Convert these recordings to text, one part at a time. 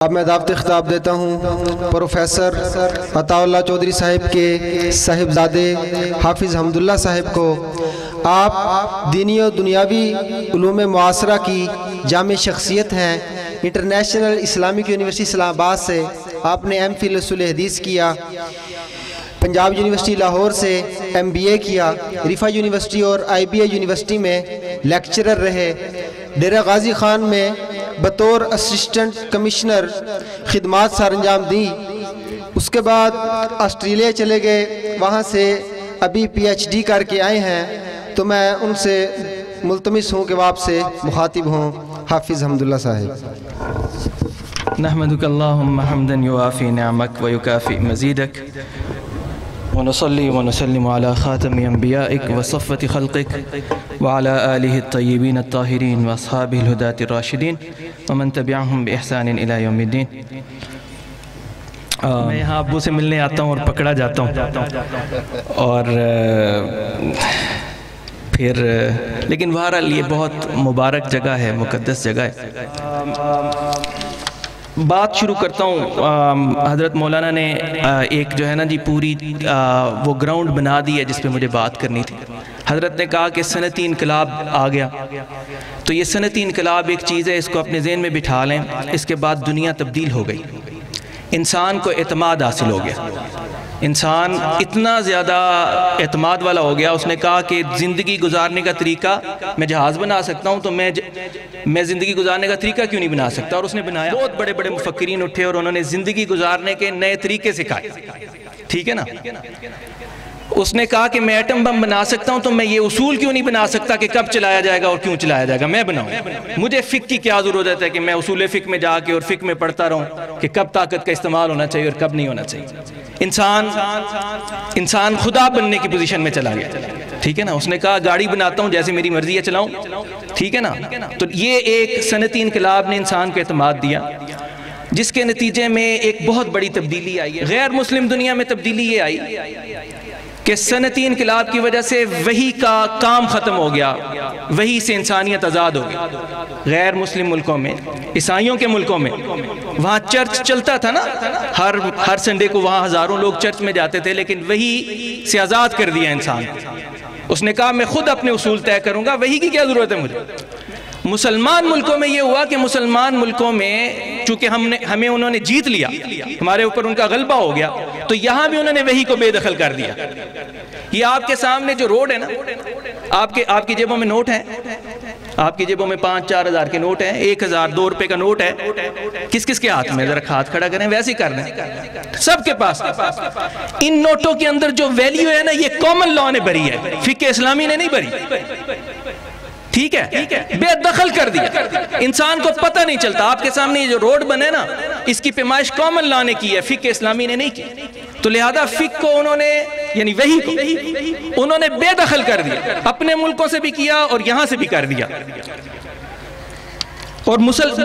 اب میں دعوت خطاب دیتا ہوں پروفیسر عطا اللہ چودھری صاحب کے صاحبزادے حافظ حمداللہ صاحب کو۔ آپ دینی و دنیاوی علوم معاصرہ کی جامع شخصیت ہیں۔ انٹرنیشنل اسلامک یونیورسٹی اسلام آباد سے آپ نے ایم.فل اصول حدیث کیا، پنجاب یونیورسٹی لاہور سے MBA کیا، رفا یونیورسٹی اور IBA یونیورسٹی میں لیکچرر رہے، ڈیرہ غازی خان میں بطور اسسٹنٹ کمشنر خدمات سر انجام دی۔ اس کے بعد آسٹریلیا چلے گئے، وہاں سے ابھی PhD کر کے آئے ہیں، تو میں ان سے ملتمس ہوں کہ وہ آپ سے مخاطب ہوں۔ حافظ حمداللہ صاحب۔ نحمدک اللہم حمدا یوافی نعمک ویکافی مزیدک ونصلی ونسلم علی خاتم انبیائک وصفت خلقک وعلی آلہ الطیبین الطاہرین واصحابہ الہداة الراشدین ومن تبعہم بإحسان الی یوم الدین۔ میں یہاں ابو سے ملنے آتا ہوں اور پکڑا جاتا ہوں، اور پھر لیکن بہرحال یہ بہت مبارک جگہ ہے، مقدس جگہ ہے۔ بات شروع کرتا ہوں۔ حضرت مولانا نے ایک جو ہے نا جی پوری وہ گراؤنڈ بنا دی ہے جس پہ مجھے بات کرنی تھی۔ حضرت نے کہا کہ صنعتی انقلاب آ گیا، تو یہ صنعتی انقلاب ایک چیز ہے، اس کو اپنے ذہن میں بٹھا لیں۔ اس کے بعد دنیا تبدیل ہو گئی، انسان کو اعتماد حاصل ہو گیا، انسان اتنا زیادہ اعتماد والا ہو گیا۔ اس نے کہا کہ زندگی گزارنے کا طریقہ، میں جہاز بنا سکتا ہوں تو میں زندگی گزارنے کا طریقہ کیوں نہیں بنا سکتا؟ اور اس نے بنایا۔ بہت بڑے بڑے مفکرین اٹھے اور انہوں نے زندگی گزارنے کے نئے طریقے سکھائے، ٹھیک ہے نا۔ اس نے کہا کہ میں ایٹم بم بنا سکتا ہوں تو میں یہ اصول کیوں نہیں بنا سکتا کہ کب چلایا جائے گا اور کیوں چلایا جائے گا؟ میں بناؤں۔ مجھے فقہ کی کیا ضرورت ہے کہ میں اصول فقہ میں جا کے اور فقہ میں پڑھتا رہوں کہ کب طاقت کا استعمال ہونا چاہیے اور کب نہیں ہونا چاہیے؟ انسان خدا بننے کی پوزیشن میں چلا گیا، ٹھیک ہے نا۔ اس نے کہا گاڑی بناتا ہوں جیسے میری مرضی ہے چلاؤں، ٹھیک ہے نا۔ تو یہ ایک صنعتی انقلاب نے انسان کو اعتماد دیا، جس کے نتیجے میں ایک بہت بڑی تبدیلی آئی ہے۔ غیر مسلم دنیا میں تبدیلی یہ آئی کہ صنعتی انقلاب کی وجہ سے وحی کا کام ختم ہو گیا، وحی سے انسانیت آزاد ہو گئی۔ غیر مسلم ملکوں میں، عیسائیوں کے ملکوں میں، وہاں چرچ چلتا تھا نا، ہر سنڈے کو وہاں ہزاروں لوگ چرچ میں جاتے تھے، لیکن وحی سے آزاد کر دیا انسان۔ اس نے کہا میں خود اپنے اصول طے کروں گا، وحی کی کیا ضرورت ہے مجھے؟ مسلمان ملکوں میں یہ ہوا کہ مسلمان ملکوں میں چونکہ ہمیں انہوں نے جیت لیا، ہمارے اوپر ان کا غلبہ ہو گیا، تو یہاں بھی انہوں نے وحی کو بے دخل کر دیا۔ یہ آپ کے سامنے جو روڈ ہے نا، آپ کی جیبوں میں نوٹ ہیں، آپ کی جیبوں میں 5-4 ہزار کے نوٹ ہیں، 1000 2 روپے کا نوٹ ہے، کس کس کے ہاتھ میں؟ ذرا ہاتھ کھڑا کریں، ویسے ہی کرنا ہے سب کے پاس۔ ان نوٹوں کے اندر جو ویلیو ہے نا، یہ کامن لاء نے بھری ہے، فقہ اسلامی نے نہیں بھری، ٹھیک ہے، بے دخل کر دیا۔ انسان کو پتہ نہیں چلتا۔ آپ کے سامنے یہ جو روڈ بنے نا، اس کی پیمائش کامن لاء نے کی ہے، فقہ اسلامی نے نہیں کی۔ تو لہذا فقہ کو انہوں نے، یعنی وحی کو انہوں نے بے دخل کر دیا، اپنے ملکوں سے بھی کیا اور یہاں سے بھی کر دیا۔ اور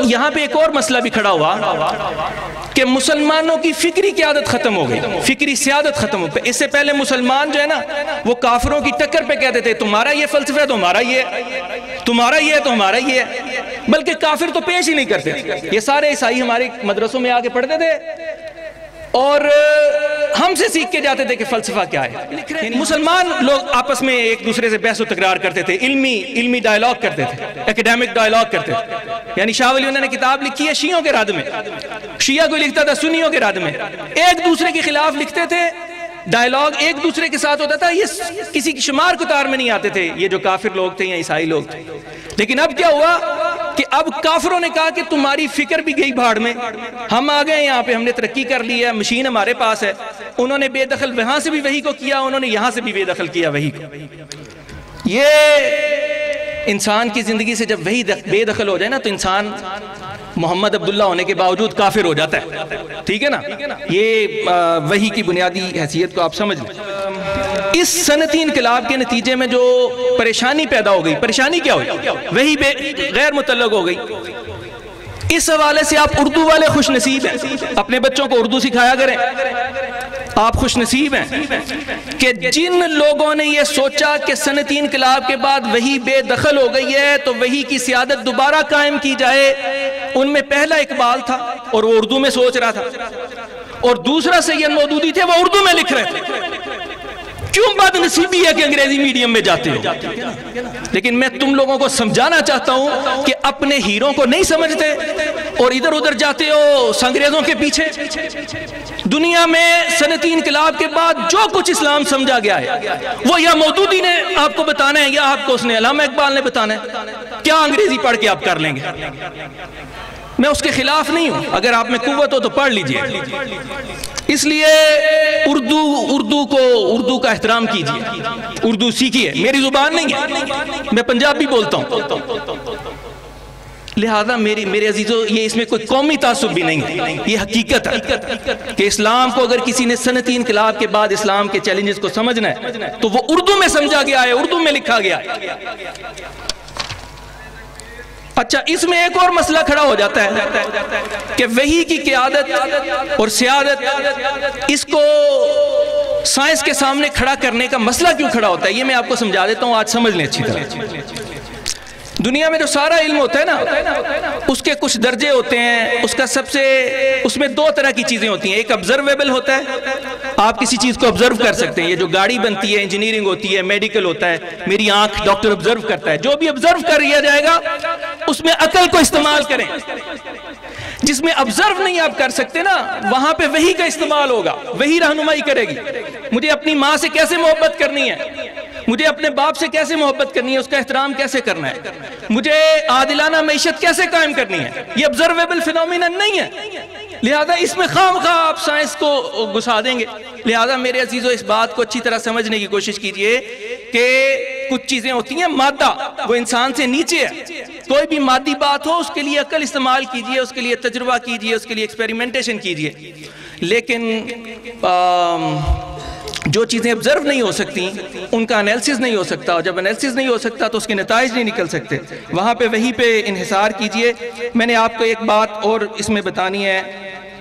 یہاں پہ ایک اور مسئلہ بھی کھڑا ہوا کہ مسلمانوں کی فکری قیادت ختم ہو گئی، فکری سیادت ختم ہو گئی۔ اس سے پہلے مسلمان جو ہے نا، وہ کافروں کی ٹکر پہ کہتے تھے تمہارا یہ فلسفہ ہے تو ہمارا یہ ہے، تمہارا یہ ہے تو ہمارا یہ ہے، بلکہ کافر تو پیش ہی نہیں کرتے۔ یہ سارے عیسائی ہمارے مدرسوں میں آ کے پڑھتے تھے اور ہم سے سیکھ کے جاتے تھے کہ فلسفہ کیا ہے۔ مسلمان لوگ آپس میں ایک دوسرے سے بحث و تکرار کرتے تھے، علمی ڈائیلاگ کرتے تھے، ایکیڈیمک ڈائیلاگ کرتے تھے۔ یعنی شاہ ولی اللہ نے کتاب لکھی ہے شیعوں کے رد میں، شیعہ کوئی لکھتا تھا سنیوں کے رد میں، ایک دوسرے کے خلاف لکھتے تھے، ڈائیلاگ ایک دوسرے کے ساتھ ہوتا تھا۔ یہ کسی کی شمار کتار میں نہیں آتے تھے یہ جو کافر لوگ تھے یا عیسائی لوگ تھے۔ لیکن اب کیا ہوا کہ اب کافروں نے کہا کہ تمہاری فکر بھی گئی بھاڑ میں، ہم آ گئے یہاں پہ، ہم نے ترقی کر لی ہے، مشین ہمارے پاس ہے۔ انہوں نے بے دخل وہاں سے بھی وحی کو کیا، انہوں نے یہاں سے بھی بے دخل کیا وحی کو۔ یہ انسان کی زندگی سے جب وحی بے دخل ہو جائے نا، تو انسان محمد عبداللہ ہونے کے باوجود کافر ہو جاتا ہے، ٹھیک ہے نا۔ یہ وحی کی بنیادی حیثیت کو آپ سمجھ لیں۔ اس صنعتی انقلاب کے نتیجے میں جو پریشانی پیدا ہو گئی، پریشانی کیا ہوئی؟ وحی غیر متعلق ہو گئی۔ اس حوالے سے آپ اردو والے خوش نصیب ہیں، اپنے بچوں کو اردو سکھایا کریں، آپ خوش نصیب ہیں کہ جن لوگوں نے یہ سوچا کہ صنعتی انقلاب کے بعد وہی بے دخل ہو گئی ہے تو وہی کی سیادت دوبارہ قائم کی جائے، ان میں پہلا اقبال تھا اور وہ اردو میں سوچ رہا تھا، اور دوسرا سید مودودی تھے، وہ اردو میں لکھ رہے تھے۔ کیوں بد نصیبی ہے کہ انگریزی میڈیم میں جاتے ہو؟ لیکن میں تم لوگوں کو سمجھانا چاہتا ہوں کہ اپنے ہیروں کو نہیں سمجھتے اور ادھر ادھر جاتے ہو انگریزوں کے پیچھے۔ دنیا میں صنعتی انقلاب کے بعد جو کچھ اسلام سمجھا گیا ہے وہ یا مودودی نے آپ کو بتانا ہے یا آپ کو اس نے علامہ اقبال نے بتانا ہے۔ کیا انگریزی پڑھ کے آپ کر لیں گے؟ میں اس کے خلاف نہیں ہوں، اگر آپ میں قوت ہو تو پڑھ لیجئے۔ اس لیے اردو کا احترام کیجئے، اردو سیکھیے، میری زبان نہیں ہے، میں پنجابی بولتا ہوں، لہذا میرے عزیزو یہ اس میں کوئی قومی تعصب بھی نہیں ہے، یہ حقیقت ہے کہ اسلام کو اگر کسی نے صنعتی انقلاب کے بعد اسلام کے چیلنجز کو سمجھنا ہے تو وہ اردو میں سمجھا گیا ہے، اردو میں لکھا گیا ہے۔ اچھا، اس میں ایک اور مسئلہ کھڑا ہو جاتا ہے کہ وحی کی قیادت اور سیادت، اس کو سائنس کے سامنے کھڑا کرنے کا مسئلہ کیوں کھڑا ہوتا ہے، یہ میں آپ کو سمجھا دیتا ہوں، آج سمجھ لیں اچھی طرح۔ دنیا میں جو سارا علم ہوتا ہے نا، اس کے کچھ درجے ہوتے ہیں، اس میں دو طرح کی چیزیں ہوتی ہیں، ایک observable ہوتا ہے، آپ کسی چیز کو observe کر سکتے ہیں، یہ جو گاڑی بنتی ہے، انجینئرنگ ہوتی ہے، میڈیکل ہوتا ہے، میری آنکھ ڈاکٹر observe کرتا ہے، جو بھی observe کر لیا جائے گا اس میں عقل کو استعمال کریں۔ جس میں observe نہیں آپ کر سکتے نا، وہاں پہ وحی کا استعمال ہوگا، وحی رہنمائی کرے گی۔ مجھے اپنی ماں سے کیسے محبت کرنی ہے، مجھے اپنے باپ سے کیسے محبت کرنی ہے، اس کا احترام کیسے کرنا ہے، مجھے عادلانہ معیشت کیسے قائم کرنی ہے، یہ observable phenomenon نہیں ہے، لہذا اس میں خواہ آپ سائنس کو گھسا دیں گے۔ لہذا میرے عزیزو اس بات کو اچھی طرح سمجھنے کی کوشش کیجئے کہ کچھ چیزیں ہوتی ہیں مادہ، وہ انسان سے نیچے ہے، کوئی بھی مادی بات ہو اس کے لیے عقل استعمال کیجئے، اس کے لیے تجربہ کیجئے، اس کے لیے ایکسپیریمنٹیشن کیجئے، لیکن جو چیزیں observe نہیں ہو سکتی ان کا انیلسس نہیں ہو سکتا، اور جب انیلسس نہیں ہو سکتا تو اس کے نتائج نہیں نکل سکتے، وہاں پہ وحی پہ انحصار کیجئے۔ میں نے آپ کو ایک بات اور اس میں بتانی ہے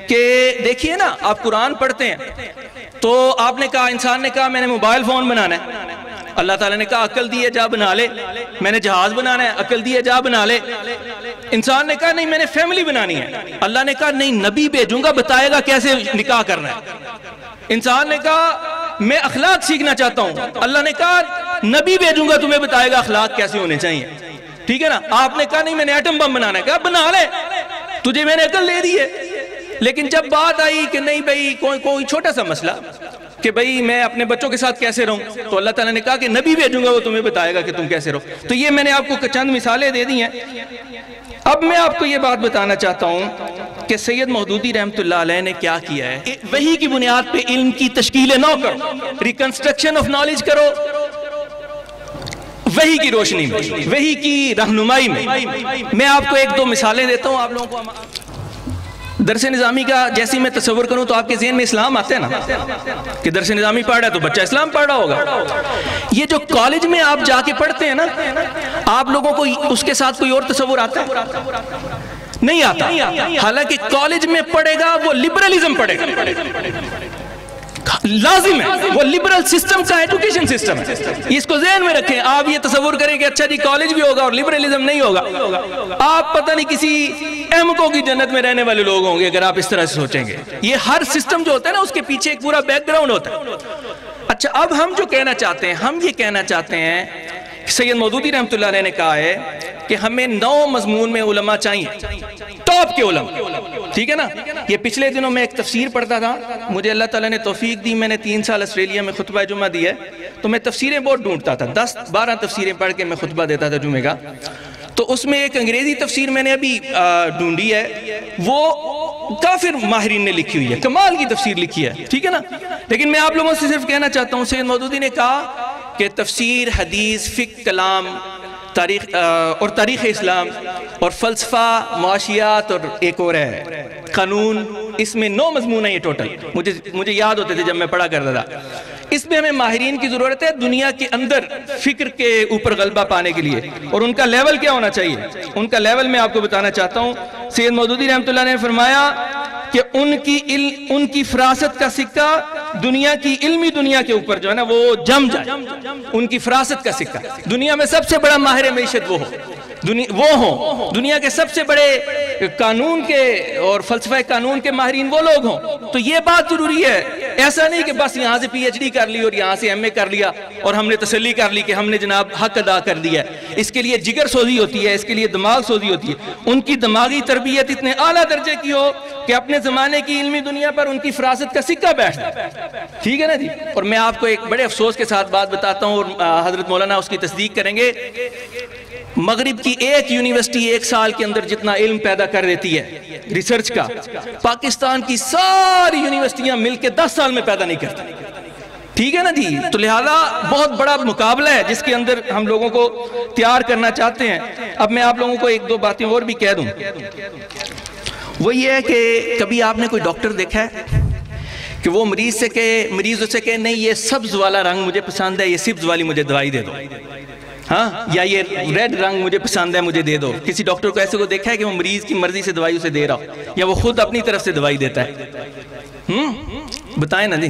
کہ دیکھیے نا، آپ قرآن پڑھتے ہیں تو آپ نے کہا، انسان نے کہا میں نے موبائل فون بنانا ہے، اللہ تعالیٰ نے کہا عقل دی ہے جا بنا لے، میں نے جہاز بنانا ہے، عقل دی ہے جا بنا لے۔ انسان نے کہا نہیں میں نے فیملی بنانی ہے، اللہ نے کہا نہیں نبی بھیجوں گا بتائے گا کیسے نکاح کرنا ہے۔ انسان نے کہا میں اخلاق سیکھنا چاہتا ہوں، اللہ نے کہا نبی بھیجوں گا تمہیں بتائے گا اخلاق کیسے ہونے چاہیے، ٹھیک ہے نا۔ آپ نے کہا نہیں میں نے ایٹم بم بنانا ہے، کہا بنا لے، تجھے میں نے عقل دے دی ہے۔ لیکن جب بات آئی کہ نہیں بھئی کوئی چھوٹا سا مسئلہ کہ بھئی میں اپنے بچوں کے ساتھ کیسے رہوں، تو اللہ تعالیٰ نے کہا کہ نبی بھیجوں گا وہ تمہیں بتائے گا کہ تم کیسے رہو۔ تو یہ میں نے آپ کو چند مثالیں دے دی ہیں۔ اب میں آپ کو یہ بات بتانا چاہتا ہوں کہ سید مودودی رحمت اللہ علیہ نے کیا کیا ہے۔ وحی کی بنیاد پہ علم کی تشکیل نو کرو، ریکنسٹرکشن آف نالج کرو، وحی کی روشنی میں، وحی کی رہنمائی میں۔ میں آپ کو ایک دو مثالیں دیتا ہوں آپ لوگوں کو۔ درس نظامی کا جیسے میں تصور کروں تو آپ کے ذہن میں اسلام آتے ہیں نا کہ درس نظامی پڑھ رہا ہے تو بچہ اسلام پڑھ رہا ہوگا۔ یہ جو کالج میں آپ جا کے پڑھتے ہیں نا، آپ لوگوں کو اس کے ساتھ کوئی اور تصور آتا ہے؟ نہیں آتا۔ حالانکہ کالج میں پڑھے گا وہ لبرلزم پڑھے گا، لازم ہے، وہ لبرل سسٹم کا ایڈوکیشن سسٹم ہے، اس کو ذہن میں رکھیں۔ آپ یہ تصور کریں کہ اچھا جی کالج بھی ہوگا اور لبرلزم نہیں ہوگا، آپ پتہ نہیں کسی احمقوں کی جنت میں رہنے والے لوگ ہوں گے اگر آپ اس طرح سے سوچیں گے۔ یہ ہر سسٹم جو ہوتا ہے نا اس کے پیچھے ایک پورا بیک گراؤنڈ ہوتا ہے۔ اچھا اب ہم جو کہنا چاہتے ہیں، ہم یہ کہنا چاہتے ہیں کہ سید مودودی رحمت اللہ علیہ نے کہا ہے کہ ہمیں 9 مضمون میں علماء چاہیے، ٹاپ کے علماء، ٹھیک ہے نا۔ یہ پچھلے دنوں میں ایک تفسیر پڑھتا تھا، مجھے اللہ تعالیٰ نے توفیق دی، میں نے 3 سال آسٹریلیا میں خطبہ جمعہ دی ہے، تو میں تفسیریں بہت ڈھونڈتا تھا، 10-12 تفسیریں پڑھ کے میں خطبہ دیتا تھا جمعہ کا۔ تو اس میں ایک انگریزی تفسیر میں نے ابھی ڈھونڈی ہے، وہ کافر ماہرین نے لکھی ہوئی ہے، کمال کی تفسیر لکھی ہے، ٹھیک ہے نا۔ لیکن میں آپ لوگوں سے صرف کہنا چاہتا ہوں، سید مودودی نے کہا کہ تفسیر، حدیث، فقہ، کلام اور تاریخ اسلام اور فلسفہ، معاشیات اور ایک اور ہے قانون، اس میں 9 مضمون ہیں یہ ٹوٹل، مجھے یاد ہوتے تھے جب میں پڑھا کرتا تھا۔ اس میں ہمیں ماہرین کی ضرورت ہے دنیا کے اندر فکر کے اوپر غلبہ پانے کے لیے، اور ان کا لیول کیا ہونا چاہیے، ان کا لیول میں آپ کو بتانا چاہتا ہوں۔ سید مودودی رحمت اللہ نے فرمایا کہ ان کی فراست کا سکہ دنیا کی علمی دنیا کے اوپر جو ہے نا وہ جم جائے، ان کی فراست کا سکہ، دنیا میں سب سے بڑا ماہر معیشت وہ ہوں، دنیا کے سب سے بڑے قانون کے اور فلسفہ قانون کے ماہرین وہ لوگ ہوں، تو یہ بات ضروری ہے۔ ایسا نہیں کہ بس یہاں سے پی ایچ ڈی کر لی اور یہاں سے ایم اے کر لیا اور ہم نے تسلی کر لی کہ ہم نے جناب حق ادا کر دیا ہے۔ اس کے لیے جگر سوزی ہوتی ہے، اس کے لیے دماغ سوزی ہوتی ہے، ان کی دماغی تربیت اتنے اعلیٰ درجے کی ہو کہ اپنے زمانے کی علمی دنیا پر ان کی فراست کا سکہ بیٹھ جائے، ٹھیک ہے نا جی۔ اور میں آپ کو ایک بڑے افسوس کے ساتھ بات بتاتا ہوں، اور حضرت مولانا اس کی تصدیق کریں گے، مغرب کی ایک یونیورسٹی ایک سال کے اندر جتنا علم پیدا کر دیتی ہے ریسرچ کا، پاکستان کی ساری یونیورسٹیاں مل کے 10 سال میں پیدا نہیں کرتی، ٹھیک ہے نا جی۔ تو لہذا بہت بڑا مقابلہ ہے جس کے اندر ہم لوگوں کو تیار کرنا چاہتے ہیں۔ اب میں آپ لوگوں کو ایک دو باتیں اور بھی کہہ دوں، وہ یہ ہے کہ کبھی آپ نے کوئی ڈاکٹر دیکھا ہے کہ وہ مریض سے کہے نہیں یہ سبز والا رنگ مجھے پسند ہے، یہ سبز والی مجھے دوائی دے دو، ہاں، یا یہ ریڈ رنگ مجھے پسند ہے مجھے دے دو؟ کسی ڈاکٹر کو ایسے کو دیکھا ہے کہ وہ مریض کی مرضی سے دوائی اسے دے رہا ہو، یا وہ خود اپنی طرف سے دوائی دیتا ہے؟ بتائیں نا جی،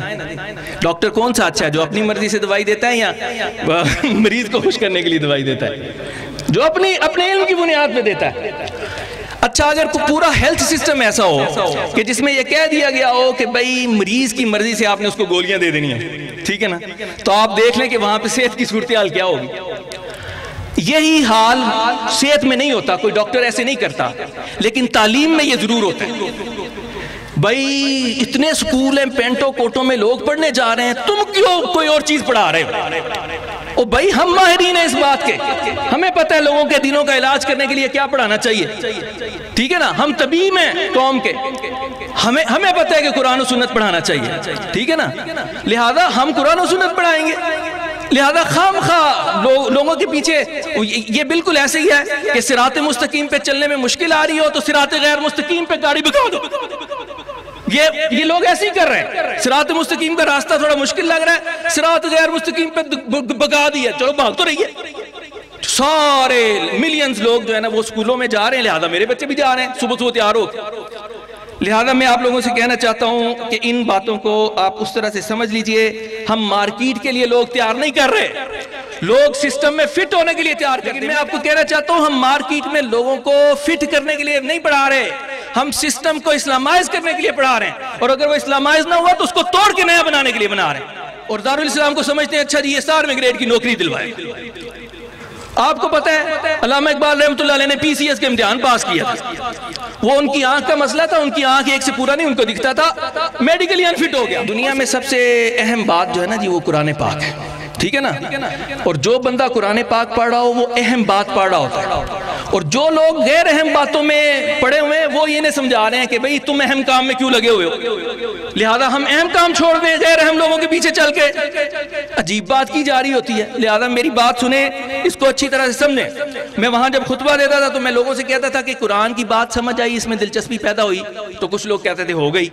ڈاکٹر کون سا اچھا ہے، جو اپنی مرضی سے دوائی دیتا ہے یا مریض کو خوش کرنے کے لیے دوائی دیتا ہے؟ جو اپنے علم کی بنیاد پہ دیتا ہے۔ اچھا، اگر پورا ہیلتھ سسٹم ایسا ہو کہ جس میں یہ کہہ دیا گیا ہو کہ بھئی مریض کی مرضی سے آپ نے اس کو گولیاں دے دینی ہیں، ٹھیک ہے نا، تو آپ دیکھ لیں کہ وہاں پہ صحت کی صورتحال کیا ہوگی۔ یہی حال صحت میں نہیں ہوتا، کوئی ڈاکٹر ایسے نہیں کرتا، لیکن تعلیم میں یہ ضرور ہوتا ہے۔ بھئی اتنے سکول ہیں، پینٹوں کوٹوں میں لوگ پڑھنے جا رہے ہیں، تم کیوں کوئی اور چیز پڑھا رہے ہو؟ بھئی ہم ماہرین ہیں اس بات کے، ہمیں پتہ ہے لوگوں کے دینوں کا علاج کرنے کے لیے کیا پڑھانا چاہیے، ٹھیک ہے نا، ہم طبیب ہیں قوم کے، ہمیں پتہ ہے کہ قرآن و سنت پڑھانا چاہیے، ٹھیک ہے نا، لہذا ہم قرآن و سنت پڑھائیں گے۔ لہذا خام خواہ لوگوں کے پیچھے یہ بالکل ایسے ہی ہے کہ صراط مستقیم پہ چلنے میں مشکل آ رہی ہو تو صراط غیر مستقیم پہ گاڑی بگا دو، یہ لوگ ایسے ہی کر رہے ہیں۔ صراط مستقیم کا راستہ تھوڑا مشکل لگ رہا ہے، صراط غیر مستقیم پہ بگا دیا، چلو بھاگ تو رہیے۔ سارے ملینز لوگ جو ہے نا وہ سکولوں میں جا رہے ہیں، لہذا میرے بچے بھی جا رہے ہیں صبح صبح تیار ہو کے۔ لہذا میں آپ لوگوں سے کہنا چاہتا ہوں کہ ان باتوں کو آپ اس طرح سے سمجھ لیجئے، ہم مارکیٹ کے لیے لوگ تیار نہیں کر رہے، لوگ سسٹم میں فٹ ہونے کے لیے تیار کرتے ہیں۔ میں آپ کو کہنا چاہتا ہوں ہم مارکیٹ میں لوگوں کو فٹ کرنے کے لیے نہیں پڑھا رہے، ہم سسٹم کو اسلامائز کرنے کے لیے پڑھا رہے ہیں، اور اگر وہ اسلامائز نہ ہوا تو اس کو توڑ کے نیا بنانے کے لیے بنا رہے ہیں۔ اور دارالاسلام کو سمجھتے ہیں اچھا جی یہ سار میں گریڈ کی نوکری دلوائے۔ آپ کو پتہ ہے علامہ اقبال رحمۃ اللہ علیہ نے پی سی ایس کے امتحان پاس کیا تھا، وہ ان کی آنکھ کا مسئلہ تھا، ان کی آنکھ ایک سے پورا نہیں ان کو دکھتا تھا، میڈیکلی انفٹ ہو گیا۔ دنیا میں سب سے اہم بات جو ہے نا جی وہ قرآن پاک ہے، ٹھیک ہے نا، اور جو بندہ قرآن پاک پڑھ رہا ہو وہ اہم بات پڑھ رہا ہوتا ہے، اور جو لوگ غیر اہم باتوں میں پڑے ہوئے ہیں وہ یہ نہیں سمجھا رہے ہیں کہ بھئی تم اہم کام میں کیوں لگے ہوئے ہو، لہذا ہم اہم کام چھوڑ دیں غیر اہم لوگوں کے پیچھے چل کے، عجیب بات کی جا رہی ہوتی ہے۔ لہذا میری بات سنیں، اس کو اچھی طرح سے سمجھیں۔ میں وہاں جب خطبہ دیتا تھا تو میں لوگوں سے کہتا تھا کہ قرآن کی بات سمجھ آئی، اس میں دلچسپی پیدا ہوئی، تو کچھ لوگ کہتے تھے ہو گئی،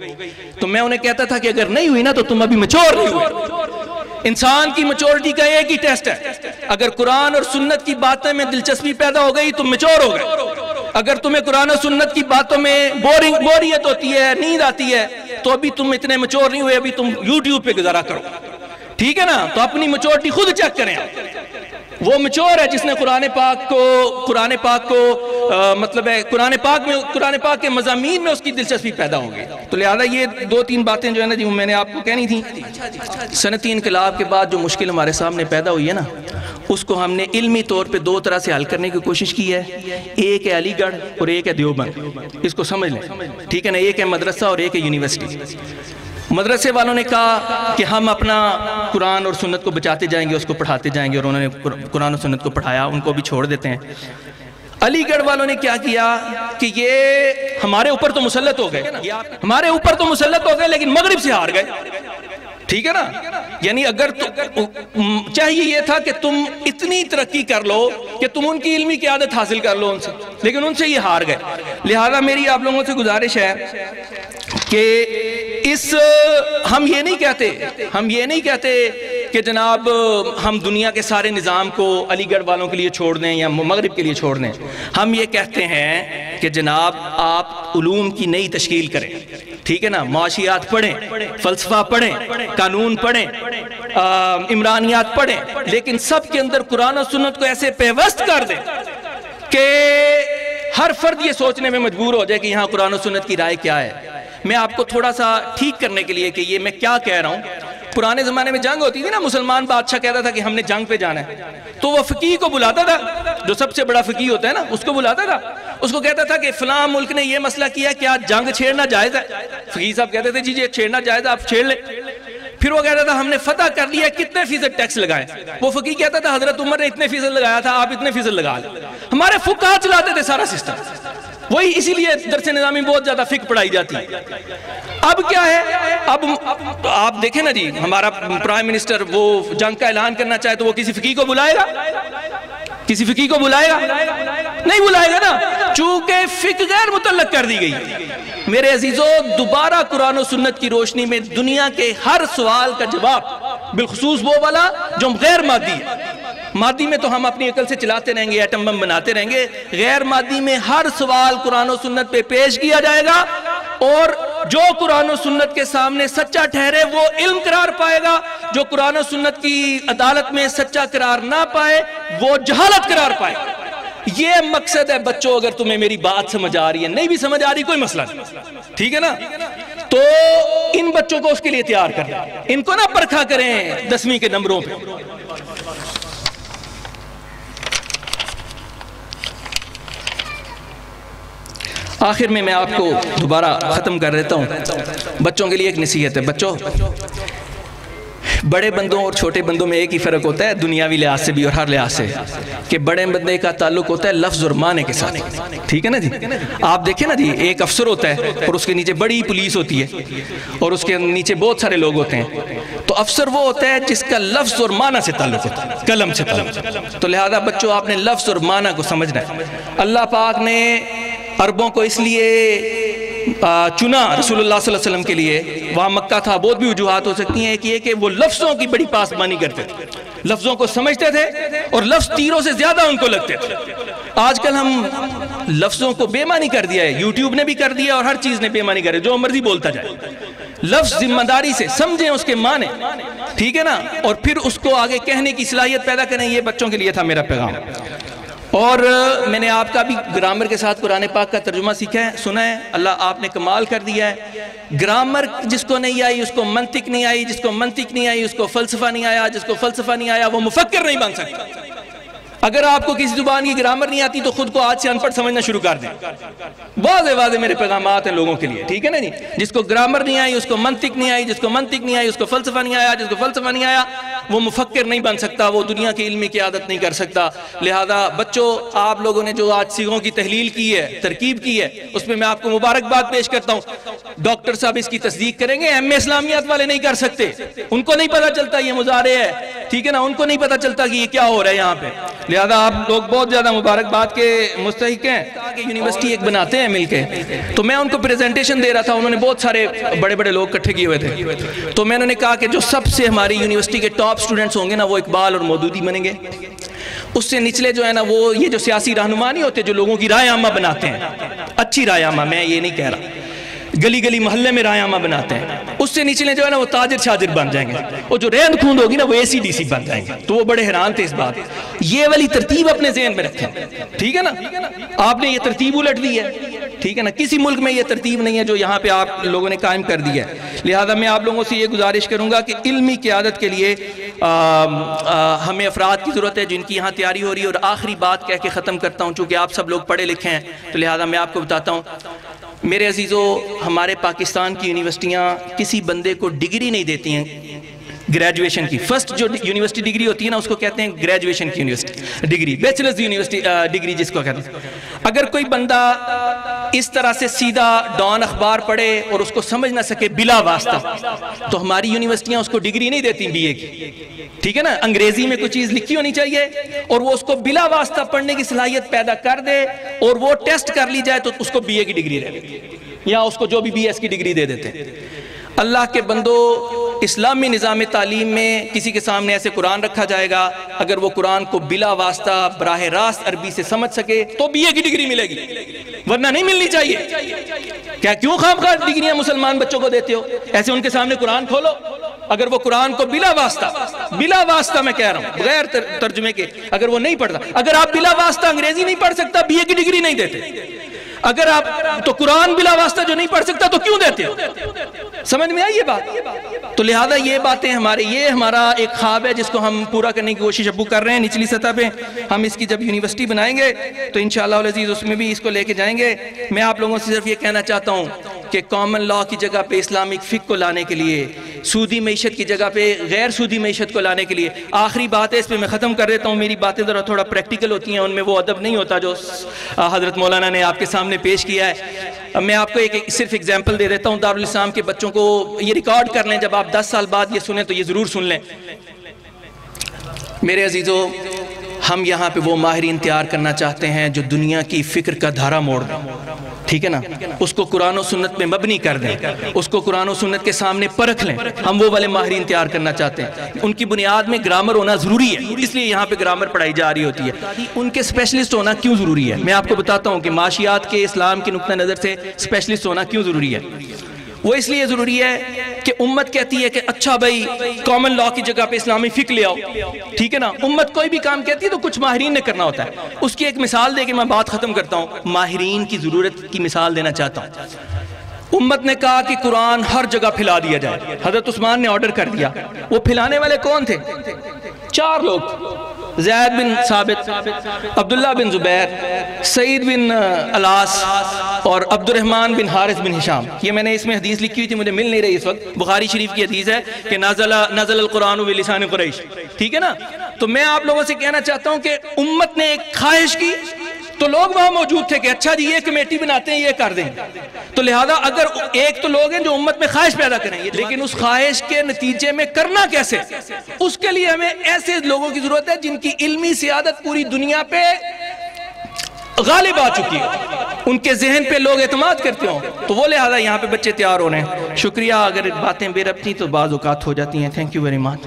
تو میں انہیں کہتا تھا کہ اگر نہیں ہوئی نا تو تم ابھی میچور نہیں ہوئے۔ انسان کی میچورٹی کا ایک ہی ٹیسٹ ہے، اگر قرآن اور سنت کی باتیں میں دلچسپی پیدا ہو گئی تم میچور ہو گئے، اگر تمہیں قرآن اور سنت کی باتوں میں بوریت ہوتی ہے، نیند آتی ہے، تو ابھی تم اتنے میچور نہیں ہوئے، ابھی تم یوٹیوب پہ گزارا کرو، ٹھیک ہے نا۔ تو اپنی میچورٹی خود چیک کریں، وہ میچور ہے جس نے قرآن پاک کو مطلب ہے قرآن پاک کے مضامین میں اس کی دلچسپی پیدا ہوگی۔ تو لہذا یہ دو تین باتیں جو ہے نا جی میں نے آپ کو کہنی تھی۔ صنعتی انقلاب کے بعد جو مشکل ہمارے سامنے پیدا ہوئی ہے نا، اس کو ہم نے علمی طور پہ دو طرح سے حل کرنے کی کوشش کی ہے، ایک ہے علی گڑھ اور ایک ہے دیوبند، اس کو سمجھ لیں، ٹھیک ہے نا، ایک ہے مدرسہ اور ایک ہے یونیورسٹی۔ مدرسے والوں نے کہا کہ ہم اپنا قرآن اور سنت کو بچاتے جائیں گے، اس کو پڑھاتے جائیں گے، اور انہوں نے قرآن اور سنت کو پڑھایا، ان کو بھی چھوڑ دیتے ہیں۔ علی گڑھ والوں نے کیا کیا کہ یہ ہمارے اوپر تو مسلط ہو گئے، لیکن مغرب سے ہار گئے، ٹھیک ہے نا، یعنی اگر چاہیے یہ تھا کہ تم اتنی ترقی کر لو کہ تم ان کی علمی قیادت حاصل کر لو ان سے، لیکن ان سے یہ ہار گئے۔ لہذا میری آپ لوگوں سے گزارش ہے کہ ہم یہ نہیں کہتے کہ جناب ہم دنیا کے سارے نظام کو علی گڑھ والوں کے لیے چھوڑ دیں یا مغرب کے لیے چھوڑ دیں، ہم یہ کہتے ہیں کہ جناب آپ علوم کی نئی تشکیل کریں، ٹھیک ہے نا، معاشیات پڑھیں، فلسفہ پڑھیں، قانون پڑھیں، عمرانیات پڑھیں، لیکن سب کے اندر قرآن و سنت کو ایسے پیوست کر دیں کہ ہر فرد یہ سوچنے میں مجبور ہو جائے کہ یہاں قرآن و سنت کی رائے کیا ہے۔ میں آپ کو تھوڑا سا ٹھیک کرنے کے لیے کہ یہ میں کیا کہہ رہا ہوں، پرانے زمانے میں جنگ ہوتی تھی نا، مسلمان بادشاہ کہتا تھا کہ ہم نے جنگ پہ جانا ہے، تو وہ فقیہ کو بلاتا تھا، جو سب سے بڑا فقیہ ہوتا ہے نا، اس کو بلاتا تھا، اس کو کہتا تھا کہ فلاں ملک نے یہ مسئلہ کیا، کیا جنگ چھیڑنا جائز ہے؟ فقیہ صاحب کہتے تھے جی یہ چھیڑنا جائز ہے، آپ چھیڑ لیں۔ پھر وہ کہتا تھا ہم نے فتح کر لیا، کتنے فیصد ٹیکس لگائیں؟ وہ فقیہ کہتا تھا حضرت عمر نے اتنے فیصد لگایا تھا، آپ اتنے فیصد لگا لیں۔ ہمارے فقہاء چلاتے تھے سارا سسٹم، وہی اسی لیے درس نظامی بہت زیادہ فقہ پڑھائی جاتی ہے۔ اب کیا ہے، اب آپ دیکھیں نا جی، ہمارا پرائم منسٹر وہ جنگ کا اعلان کرنا چاہے تو وہ کسی فقیہ کو بلائے گا؟ کسی فقیہ کو بلائے گا؟ نہیں بلائے گا نا، چونکہ فقہ غیر متعلق کر دی گئی۔ میرے عزیزو، دوبارہ قرآن و سنت کی روشنی میں دنیا کے ہر سوال کا جواب، بالخصوص وہ والا جو غیر مادی ہے، مادی میں تو ہم اپنی عقل سے چلاتے رہیں گے، ایٹم بم بناتے رہیں گے، غیر مادی میں ہر سوال قرآن و سنت پہ پیش کیا جائے گا، اور جو قرآن و سنت کے سامنے سچا ٹھہرے وہ علم قرار پائے گا، جو قرآن و سنت کی عدالت میں سچا قرار نہ پائے وہ جہالت قرار پائے گا۔ یہ مقصد ہے بچوں، اگر تمہیں میری بات سمجھ آ رہی ہے، نہیں بھی سمجھ آ رہی کوئی مسئلہ نہیں، ٹھیک ہے نا، تو ان بچوں کو اس کے لیے تیار کریں، ان کو نہ پرکھا کریں 10ویں کے نمبروں پہ۔ آخر میں آپ کو دوبارہ ختم کر دیتا ہوں، بچوں کے لیے ایک نصیحت ہے۔ بچوں، بڑے بندوں اور چھوٹے بندوں میں ایک ہی فرق ہوتا ہے، دنیاوی لحاظ سے بھی اور ہر لحاظ سے، کہ بڑے بندے کا تعلق ہوتا ہے لفظ اور معنی کے ساتھ، ٹھیک ہے نا جی۔ آپ دیکھیں نا جی، ایک افسر ہوتا ہے اور اس کے نیچے بڑی پولیس ہوتی ہے اور اس کے نیچے بہت سارے لوگ ہوتے ہیں، تو افسر وہ ہوتا ہے جس کا لفظ اور معنی سے تعلق ہوتا ہے، قلم سے تعلق۔ تو لہذا بچوں، آپ نے لفظ اور معنی کو سمجھنا ہے۔ اللہ پاک نے عربوں کو اس لیے چنا رسول اللہ صلی اللہ علیہ وسلم کے لیے، وہاں مکہ تھا، بہت بھی وجوہات ہو سکتی ہیں، ایک یہ کہ وہ لفظوں کی بڑی پاسبانی کرتے تھے، لفظوں کو سمجھتے تھے اور لفظ تیروں سے زیادہ ان کو لگتے تھے۔ آج کل ہم لفظوں کو بے معنی کر دیا ہے، یوٹیوب نے بھی کر دیا اور ہر چیز نے بے معنی کر دیا، جو مرضی بولتا جائے۔ لفظ ذمہ داری سے سمجھیں اس کے معنی، ٹھیک ہے نا، اور پھر اس کو آگے کہنے کی صلاحیت پیدا کریں۔ یہ بچوں کے لیے تھا میرا پیغام۔ اور میں نے آپ کا بھی گرامر کے ساتھ قرآن پاک کا ترجمہ سیکھا ہے، سنا ہے، اللہ آپ نے کمال کر دیا ہے۔ گرامر جس کو نہیں آئی اس کو منطق نہیں آئی، جس کو منطق نہیں آئی اس کو فلسفہ نہیں آیا، جس کو فلسفہ نہیں آیا وہ مفکر نہیں بن سکتا۔ اگر آپ کو کسی زبان کی گرامر نہیں آتی تو خود کو آج سے ان پڑھ سمجھنا شروع کر دیں۔ واضح واضح میرے پیغامات ہیں لوگوں کے لیے، ٹھیک ہے نا جی۔ جس کو گرامر نہیں آئی اس کو منطق نہیں آئی، جس کو منطق نہیں آئی اس کو فلسفہ نہیں آیا، جس کو فلسفہ نہیں آیا وہ مفکر نہیں بن سکتا، وہ دنیا کے علم کی قیادت نہیں کر سکتا۔ لہذا بچوں، آپ لوگوں نے جو آج صیغوں کی تحلیل کی ہے، ترکیب کی ہے، اس میں آپ کو مبارکباد پیش کرتا ہوں۔ ڈاکٹر صاحب اس کی تصدیق کریں گے، ایم اے اسلامیات والے نہیں کر سکتے، ان کو نہیں پتا چلتا یہ مضارع ہے، ٹھیک ہے نا، ان کو نہیں پتا چلتا کہ یہ کیا ہو رہا ہے یہاں پہ۔ لہذا آپ لوگ بہت زیادہ مبارکباد کے مستحق ہیں کہ یونیورسٹی ایک بناتے ہیں مل کے، تو میں ان کو پریزنٹیشن دے رہا تھا، انہوں نے بہت سارے بڑے بڑے لوگ اکٹھے کیے ہوئے تھے، تو میں انہوں نے کہا کہ جو سب سے ہماری یونیورسٹی کے ٹاپ سٹوڈنٹس ہوں گے نا وہ اقبال اور مودودی بنیں گے، اس سے نچلے جو ہے نا وہ یہ جو سیاسی رہنما نہیں ہوتے جو لوگوں کی رائے عامہ بناتے ہیں، اچھی رائے عامہ، میں یہ نہیں کہہ رہا، گلی گلی محلے میں رائے عامہ بناتے ہیں، اس سے نیچلے جو ہے نا وہ تاجر شاجر بن جائیں گے، اور جو ریند کھوند ہوگی نا وہ ACDC بن جائیں گے۔ تو وہ بڑے حیران تھے اس بات، یہ والی ترتیب اپنے ذہن میں رکھیں، ٹھیک ہے نا، آپ نے یہ ترتیب الٹ دی ہے، ٹھیک ہے نا، کسی ملک میں یہ ترتیب نہیں ہے جو یہاں پہ آپ لوگوں نے قائم کر دی ہے۔ لہذا میں آپ لوگوں سے یہ گزارش کروں گا کہ علمی قیادت کے لیے ہمیں افراد کی ضرورت ہے جن کی یہاں تیاری ہو رہی ہے۔ اور آخری بات کہہ کے ختم کرتا ہوں، چونکہ آپ سب لوگ پڑھے لکھے ہیں تو لہذا میں آپ کو بتاتا ہوں، میرے عزیزو، ہمارے پاکستان کی یونیورسٹیاں کسی بندے کو ڈگری نہیں دیتی ہیں گریجویشن کی۔ فرسٹ جو یونیورسٹی ڈگری ہوتی ہے نا اس کو کہتے ہیں گریجویشن کی university degree, bachelors university degree جس کو کہتے ہیں۔ اگر کوئی بندہ اس طرح سے سیدھا ڈان اخبار پڑھے اور اس کو سمجھ نہ سکے بلا واسطہ، تو ہماری یونیورسٹیاں اس کو ڈگری نہیں دیتی BA کی، ٹھیک ہے نا، انگریزی میں کوئی چیز لکھی ہونی چاہیے اور وہ اس کو بلا واسطہ پڑھنے کی صلاحیت پیدا کر دے اور وہ ٹیسٹ کر لی جائے تو اس کو BA کی ڈگری دے دے یا اس کو جو بھی BS کی ڈگری دے دیتے۔ اللہ کے بندو، اسلامی نظام تعلیم میں کسی کے سامنے ایسے قرآن رکھا جائے گا، اگر وہ قرآن کو بلا واسطہ براہ راست عربی سے سمجھ سکے تو BA کی ڈگری ملے گی، ورنہ نہیں ملنی چاہیے۔ کیوں خواہ ڈگریاں مسلمان بچوں کو دیتے ہو؟ ایسے ان کے سامنے قرآن کھولو، اگر وہ قرآن کو بلا واسطہ میں کہہ رہا ہوں بغیر ترجمے کے، اگر وہ نہیں پڑھتا، اگر آپ بلا واسطہ انگریزی نہیں پڑھ سکتا BA کی ڈگری نہیں دیتے، اگر آپ تو قرآن بلا واسطہ جو نہیں پڑھ سکتا تو کیوں دیتے ہو؟ سمجھ میں آئی یہ بات؟ تو لہذا یہ باتیں یہ ہمارا ایک خواب ہے جس کو ہم پورا کرنے کی کوشش ابو کر رہے ہیں نچلی سطح پہ۔ ہم اس کی جب یونیورسٹی بنائیں گے تو انشاءاللہ العزیز اس میں بھی اس کو لے کے جائیں گے۔ میں آپ لوگوں سے صرف یہ کہنا چاہتا ہوں کہ کامن لا کی جگہ پہ اسلامک فقہ کو لانے کے لیے، سودی معیشت کی جگہ پہ غیر سودی معیشت کو لانے کے لیے، آخری بات ہے اس پہ میں ختم کر دیتا ہوں، میری باتیں ذرا تھوڑا پریکٹیکل ہوتی ہیں، ان میں وہ ادب نہیں ہوتا جو حضرت مولانا نے آپ کے سامنے پیش کیا ہے۔ میں آپ کو صرف ایگزامپل دے دیتا ہوں، دارالاسلام کے بچوں کو یہ ریکارڈ کر لیں، جب آپ 10 سال بعد یہ سنیں تو یہ ضرور سن لیں۔ میرے عزیزو، ہم یہاں پہ وہ ماہرین تیار کرنا چاہتے ہیں جو دنیا کی فکر کا دھارا موڑ دیں، ٹھیک ہے نا، اس کو قرآن و سنت میں مبنی کر دیں، اس کو قرآن و سنت کے سامنے پرکھ لیں۔ ہم وہ والے ماہرین تیار کرنا چاہتے ہیں۔ ان کی بنیاد میں گرامر ہونا ضروری ہے، اس لیے یہاں پہ گرامر پڑھائی جا رہی ہوتی ہے۔ ان کے اسپیشلسٹ ہونا کیوں ضروری ہے؟ میں آپ کو بتاتا ہوں کہ معاشیات کے اسلام کے نقطہ نظر سے اسپیشلسٹ ہونا کیوں ضروری ہے۔ وہ اس لیے ضروری ہے کہ امت کہتی ہے کہ اچھا بھائی کامن لا کی جگہ پہ اسلامی فقہ لے آؤ، ٹھیک ہے نا۔ امت کوئی بھی کام کہتی ہے تو کچھ ماہرین نے کرنا ہوتا ہے۔ اس کی ایک مثال دے کے میں بات ختم کرتا ہوں، ماہرین کی ضرورت کی مثال دینا چاہتا ہوں۔ امت نے کہا کہ قرآن ہر جگہ پھیلا دیا جائے، حضرت عثمان نے آرڈر کر دیا۔ وہ پھیلانے والے کون تھے؟ 4 لوگ، زید بن ثابت، عبداللہ بن زبیر، سعید بن الاس اور عبد الرحمن بن حارث بن ہشام۔ یہ میں نے اس میں حدیث لکھی ہوئی تھی، مجھے مل نہیں رہی اس وقت، بخاری شریف کی حدیث ہے کہ نزل القرآن بلسان قریش، ٹھیک ہے نا۔ تو میں آپ لوگوں سے کہنا چاہتا ہوں کہ امت نے ایک خواہش کی تو لوگ وہاں موجود تھے کہ اچھا جی یہ کمیٹی بناتے ہیں، یہ کر دیں۔ تو لہذا اگر ایک تو لوگ ہیں جو امت میں خواہش پیدا کریں، لیکن اس خواہش کے نتیجے میں کرنا کیسے، اس کے لیے ہمیں ایسے لوگوں کی ضرورت ہے جن کی علمی سیادت پوری دنیا پہ غالب آ چکی ہے، ان کے ذہن پہ لوگ اعتماد کرتے ہوں، تو وہ لہذا یہاں پہ بچے تیار ہو رہے ہیں۔ شکریہ، اگر باتیں بے ربط تھیں تو بعض اوقات ہو جاتی ہیں۔ Thank you very much.